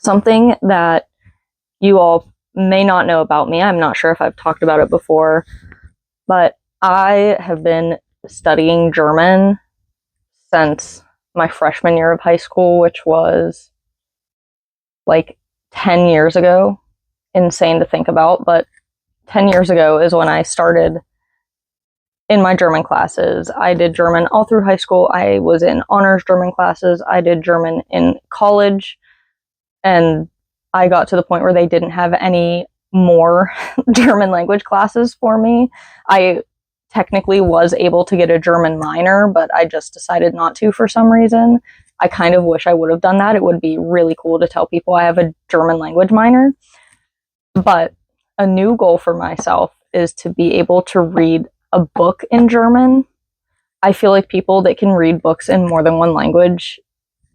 Something that you all may not know about me, I'm not sure if I've talked about it before, but I have been studying German since my freshman year of high school, which was like 10 years ago. Insane to think about, but 10 years ago is when I started in my German classes. I did German all through high school. I was in honors German classes. I did German in college, and I got to the point where they didn't have any more German language classes for me. I technically was able to get a German minor, but I just decided not to for some reason. I kind of wish I would have done that. It would be really cool to tell people I have a German language minor. But a new goal for myself is to be able to read a book in German. I feel like people that can read books in more than one language,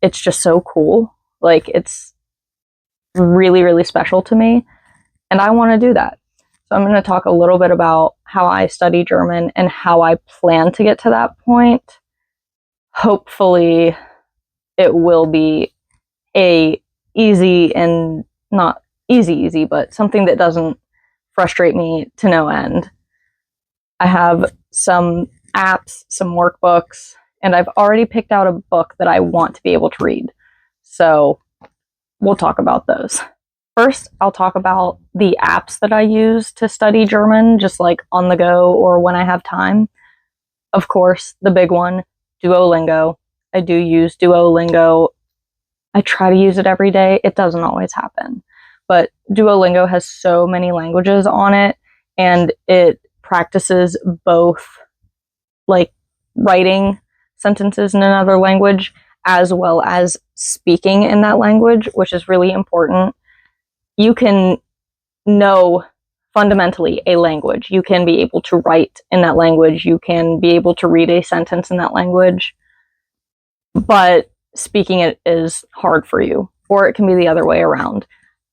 it's just so cool. Like, it's really, really special to me, and I want to do that. So I'm going to talk a little bit about how I study German and how I plan to get to that point. Hopefully, it will be a easy and not easy, but something that doesn't frustrate me to no end. I have some apps, some workbooks, and I've already picked out a book that I want to be able to read. So we'll talk about those. First, I'll talk about the apps that I use to study German, just like on the go or when I have time. Of course, the big one, Duolingo. I do use Duolingo. I try to use it every day. It doesn't always happen. But Duolingo has so many languages on it, and it practices both like writing sentences in another language as well as speaking in that language, which is really important. You can know fundamentally a language. You can be able to write in that language. You can be able to read a sentence in that language. But speaking it is hard for you, or it can be the other way around.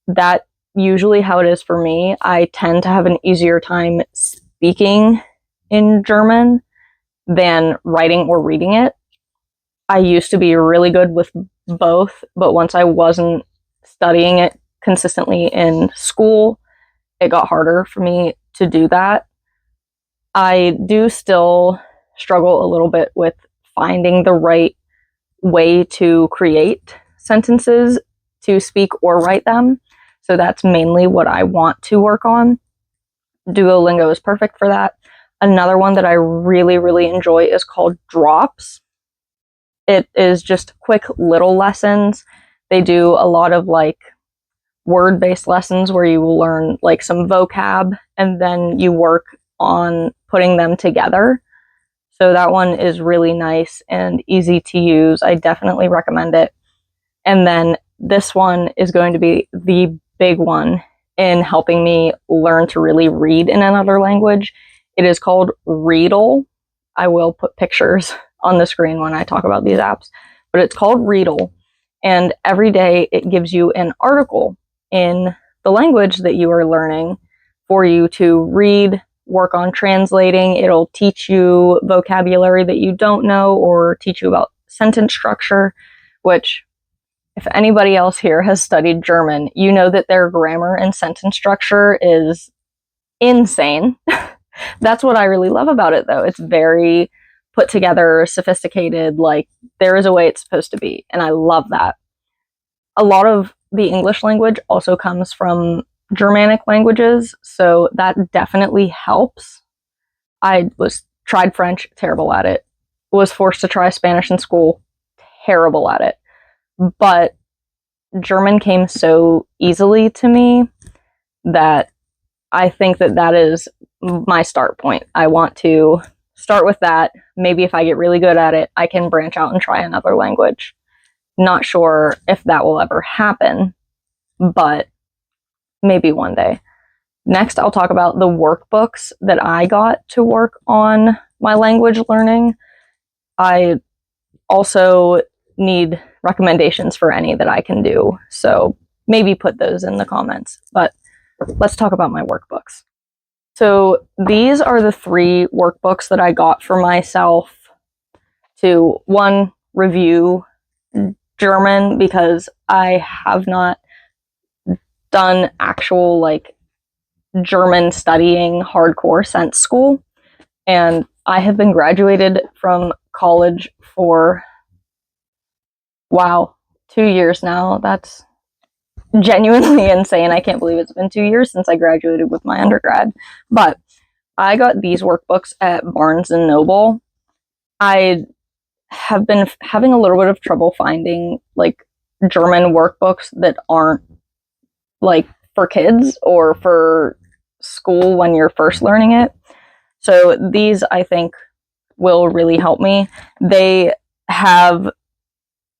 That's usually how it is for me. I tend to have an easier time speaking in German than writing or reading it. I used to be really good with both, but once I wasn't studying it consistently in school, it got harder for me to do that. I do still struggle a little bit with finding the right way to create sentences to speak or write them. So that's mainly what I want to work on. Duolingo is perfect for that. Another one that I really, really enjoy is called Drops. It is just quick little lessons. They do a lot of like word-based lessons where you will learn like some vocab and then you work on putting them together. So that one is really nice and easy to use. I definitely recommend it. And then this one is going to be the big one in helping me learn to really read in another language. It is called Readle. I will put pictures on the screen when I talk about these apps, but it's called Readle. And every day it gives you an article in the language that you are learning for you to read, work on translating. It'll teach you vocabulary that you don't know or teach you about sentence structure, which if anybody else here has studied German, you know that their grammar and sentence structure is insane. That's what I really love about it, though. It's very put together, sophisticated, like there is a way it's supposed to be, and I love that. A lot of the English language also comes from Germanic languages, so that definitely helps. I tried French, terrible at it. Was forced to try Spanish in school, terrible at it. But German came so easily to me that I think that that is my start point. I want to start with that. Maybe if I get really good at it, I can branch out and try another language. Not sure if that will ever happen, but maybe one day. Next, I'll talk about the workbooks that I got to work on my language learning. I also need recommendations for any that I can do, so maybe put those in the comments. But let's talk about my workbooks. So these are the 3 workbooks that I got for myself to, one, review German, because I have not done actual like German studying hardcore since school, and I have been graduated from college for, wow, 2 years now. That's genuinely insane. I can't believe it's been 2 years since I graduated with my undergrad. But I got these workbooks at Barnes and Noble. I have been having a little bit of trouble finding like German workbooks that aren't like for kids or for school when you're first learning it. So these, I think, will really help me. They have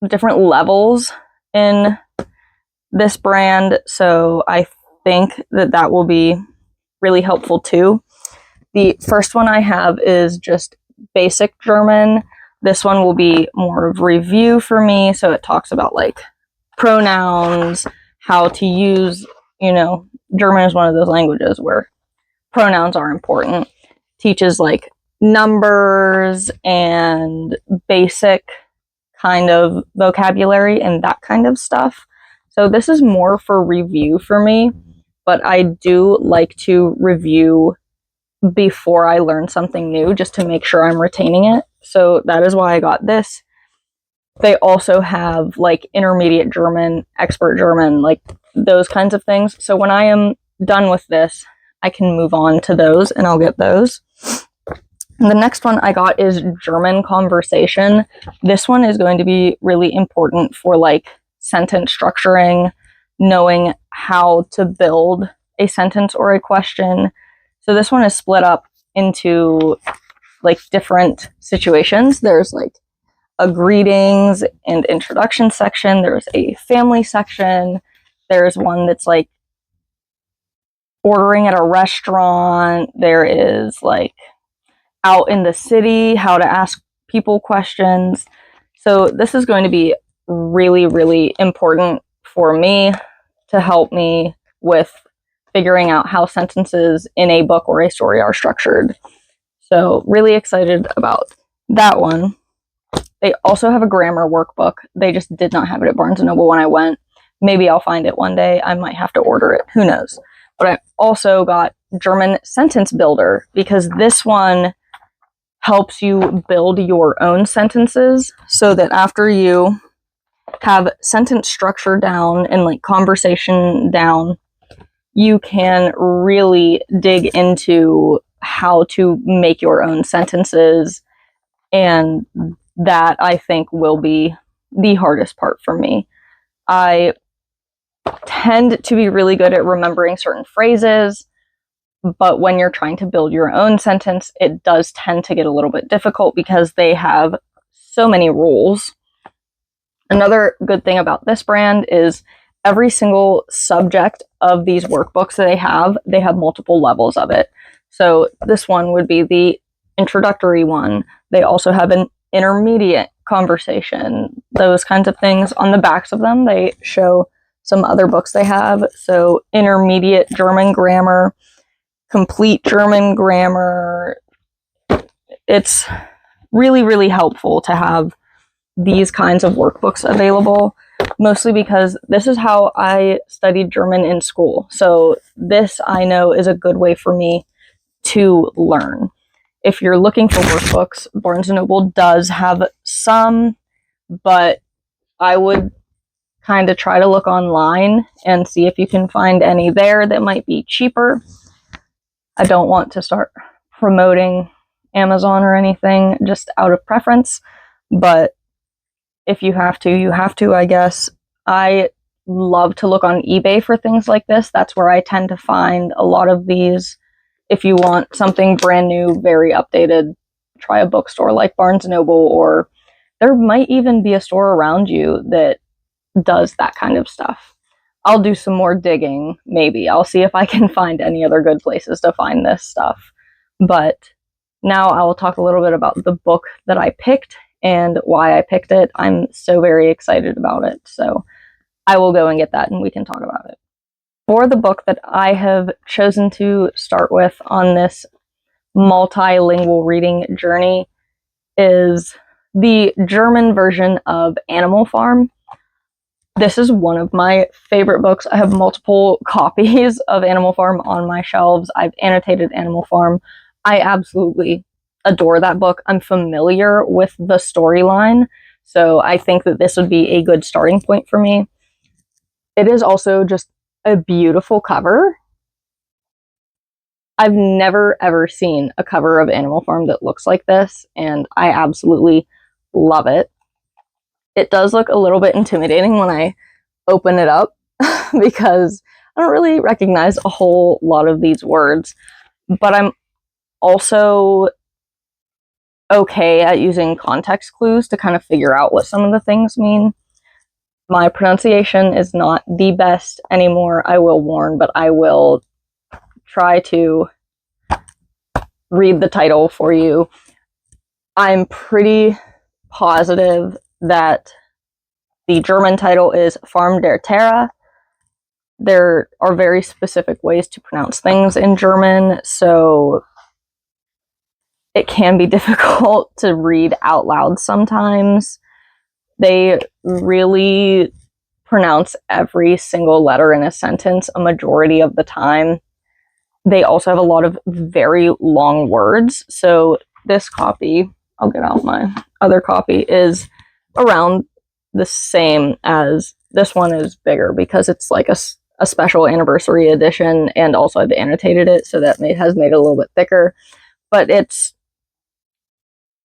different levels in this brand, so I think that will be really helpful too. The first one I have is just basic German. This one will be more of review for me, so it talks about like pronouns, how to use, German is one of those languages where pronouns are important. Teaches like numbers and basic kind of vocabulary and that kind of stuff. So this is more for review for me, but I do like to review before I learn something new just to make sure I'm retaining it. So that is why I got this. They also have like intermediate German, expert German, like those kinds of things. So when I am done with this, I can move on to those and I'll get those. And the next one I got is German conversation. This one is going to be really important for like sentence structuring, knowing how to build a sentence or a question. So this one is split up into like different situations. There's like a greetings and introduction section. There's a family section. There's one that's like ordering at a restaurant. There is like out in the city, how to ask people questions. So this is going to be really, really important for me to help me with figuring out how sentences in a book or a story are structured. So really excited about that one. They also have a grammar workbook. They just did not have it at Barnes & Noble when I went. Maybe I'll find it one day. I might have to order it. Who knows? But I also got German Sentence Builder because this one helps you build your own sentences so that after you have sentence structure down and like conversation down, you can really dig into how to make your own sentences. And that I think will be the hardest part for me. I tend to be really good at remembering certain phrases, but when you're trying to build your own sentence, it does tend to get a little bit difficult because they have so many rules. Another good thing about this brand is every single subject of these workbooks that they have multiple levels of it. So this one would be the introductory one. They also have an intermediate conversation, those kinds of things. On the backs of them, they show some other books they have. So intermediate German grammar, complete German grammar. It's really, really helpful to have these kinds of workbooks available, mostly because this is how I studied German in school. So this, I know, is a good way for me to learn. If you're looking for workbooks, Barnes & Noble does have some, but I would kind of try to look online and see if you can find any there that might be cheaper. I don't want to start promoting Amazon or anything just out of preference, but if you have to, you have to, I guess. I love to look on eBay for things like this. That's where I tend to find a lot of these. If you want something brand new, very updated, try a bookstore like Barnes & Noble, or there might even be a store around you that does that kind of stuff. I'll do some more digging, maybe. I'll see if I can find any other good places to find this stuff. But now I will talk a little bit about the book that I picked and why I picked it. I'm so very excited about it. So I will go and get that and we can talk about it. For the book that I have chosen to start with on this multilingual reading journey is the German version of Animal Farm. This is one of my favorite books. I have multiple copies of Animal Farm on my shelves. I've annotated Animal Farm. I absolutely adore that book. I'm familiar with the storyline, so I think that this would be a good starting point for me. It is also just a beautiful cover. I've never ever seen a cover of Animal Farm that looks like this, and I absolutely love it. It does look a little bit intimidating when I open it up because I don't really recognize a whole lot of these words, but I'm also okay at using context clues to kind of figure out what some of the things mean. My pronunciation is not the best anymore, I will warn, but I will try to read the title for you. I'm pretty positive that the German title is Farm der Terra. There are very specific ways to pronounce things in German, so it can be difficult to read out loud sometimes. They really pronounce every single letter in a sentence a majority of the time. They also have a lot of very long words, so this copy, I'll get out my other copy, is around the same as this one. Is bigger because it's like a special anniversary edition, and also I've annotated it, so that has made it a little bit thicker, but it's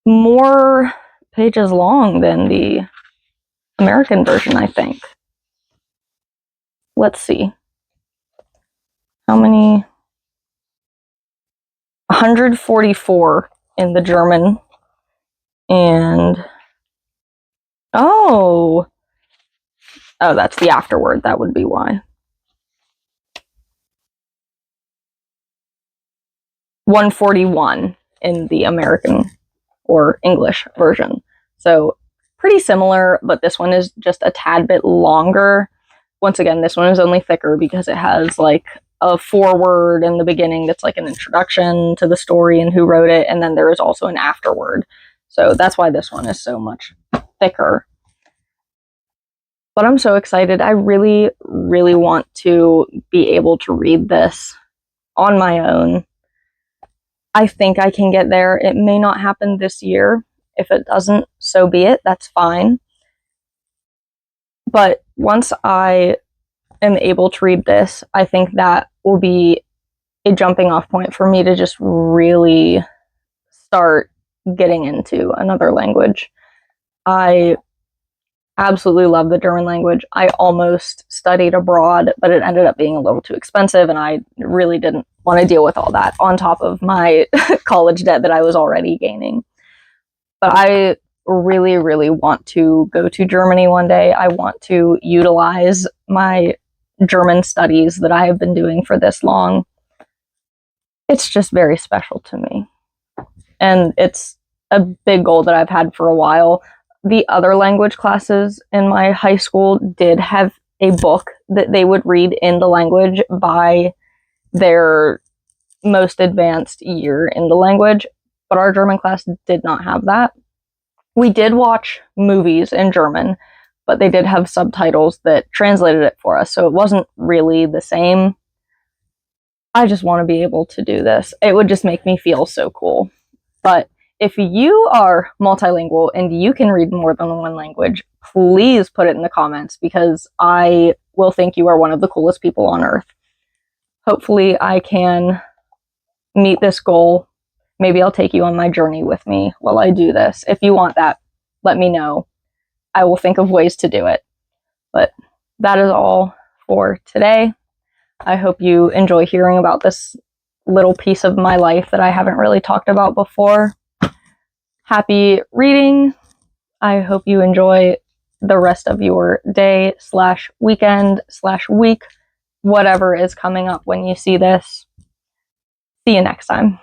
more pages long than the American version, I think. Let's see. How many? 144 in the German, and oh, that's the afterword. That would be why. 141 in the American or English version. So pretty similar, but this one is just a tad bit longer. Once again, this one is only thicker because it has like a foreword in the beginning that's like an introduction to the story and who wrote it, and then there is also an afterword. So that's why this one is so much thicker. But I'm so excited. I really, really want to be able to read this on my own. I think I can get there. It may not happen this year. If it doesn't, so be it. That's fine. But once I am able to read this, I think that will be a jumping off point for me to just really start getting into another language. I absolutely love the German language. I almost studied abroad, but it ended up being a little too expensive, and I really didn't want to deal with all that on top of my college debt that I was already gaining. But I really, really want to go to Germany one day. I want to utilize my German studies that I have been doing for this long. It's just very special to me. And it's a big goal that I've had for a while. The other language classes in my high school did have a book that they would read in the language by their most advanced year in the language, but our German class did not have that. We did watch movies in German, but they did have subtitles that translated it for us, so it wasn't really the same. I just want to be able to do this. It would just make me feel so cool. But if you are multilingual and you can read more than one language, please put it in the comments, because I will think you are one of the coolest people on earth. Hopefully I can meet this goal. Maybe I'll take you on my journey with me while I do this. If you want that, let me know. I will think of ways to do it. But that is all for today. I hope you enjoy hearing about this little piece of my life that I haven't really talked about before. Happy reading. I hope you enjoy the rest of your day / weekend / week, whatever is coming up when you see this. See you next time.